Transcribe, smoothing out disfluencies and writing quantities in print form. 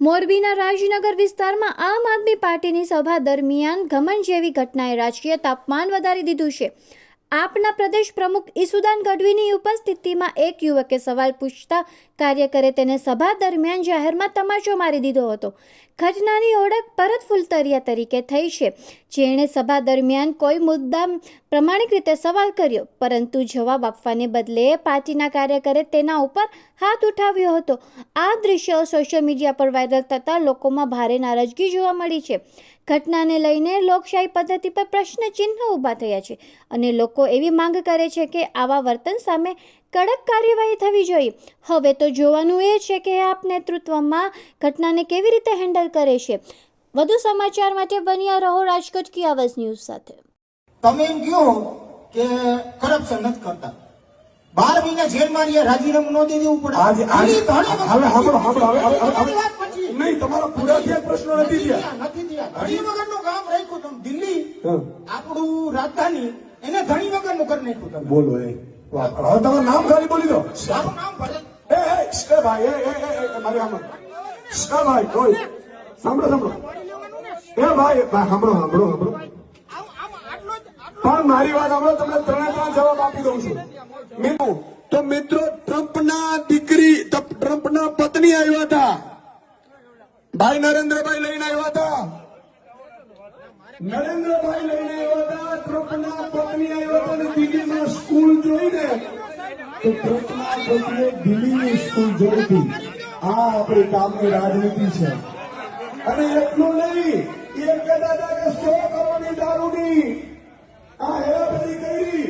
મોરબીના રાજનગર વિસ્તારમાં આમ આદમી પાર્ટીની સભા દરમિયાન ઘમંડ જેવી ઘટનાએ રાજકીય તાપમાન વધારી દીધું છે। આપના પ્રદેશ પ્રમુખ ઈસુદાન ગઢવીની ઉપસ્થિતિમાં એક યુવકે સવાલ પૂછતા કાર્યકરે તેને સભા દરમિયાન જાહેરમાં તમાચો મારી દીધો હતો। ઘટનાની ઓળખ ભરત ફુલતરિયા તરીકે થઈ છે, જેણે સભા દરમિયાન કોઈ મુદ્દા પ્રમાણિક રીતે સવાલ કર્યો, પરંતુ જવાબ આપવાને બદલે પાર્ટીના કાર્યકરે તેના ઉપર હાથ ઉઠાવ્યો હતો। આ દ્રશ્યો સોશિયલ મીડિયા પર વાયરલ થતાં લોકોમાં ભારે નારાજગી જોવા મળી છે। ઘટનાને લઈને લોકશાહી પદ્ધતિ પર પ્રશ્ન ચિહ્ન ઊભા થયા છે અને લોકો એવી માંગ કરે છે કે આવા વર્તન સામે કડક કાર્યવાહી થવી જોઈએ। હવે તો જોવાનું એ છે કે આપ નેતૃત્વમાં ઘટનાને કેવી રીતે હેન્ડલ કરે છે। વધુ સમાચાર માટે બન્યા રહો રાજકોટ કી આવાજ ન્યૂઝ સાથે। તમે એમ કહો કે કરપ્શન નથી કરતા, 12 મહિના જેલમાં રહ્યા, રાજીનામું ન દેવું પડે। નહીં, તમારા પૂરા થયા પ્રશ્નો નથી થયા। ધણી વગરનું કામ રાખ્યું તમે। દિલ્હી આપણું રાજધાની એને ધણી વગરનું કરી નાખ્યું તમે। બોલો હવે તમારું નામ ખાલી બોલી દો। મારું નામ ભરત। ભાઈ મારી આમ ભાઈ કોઈ સાંભળો ભાઈ સાંભળો પણ મારી વાત સાંભળો, તમને ત્રણ જવાબ આપી દઉં છું। તો મિત્રો, ટ્રમ્પના પત્ની આવ્યા હતા, ભાઈ નરેન્દ્રભાઈ લઈને આવ્યા હતા, ટ્રમ્પના પત્ની આવ્યા હતા અને દિલ્હીમાં સ્કૂલ જોઈને તો ટ્રમ્પના પત્નીએ દિલ્હીની સ્કૂલ જોઈ હતી। આ આપણી કામની રાજનીતિ છે। અને એટલું નહીં, એ કહેતા હતા કે 100 કરોડની દારૂની આ હેરાફેરી કરી।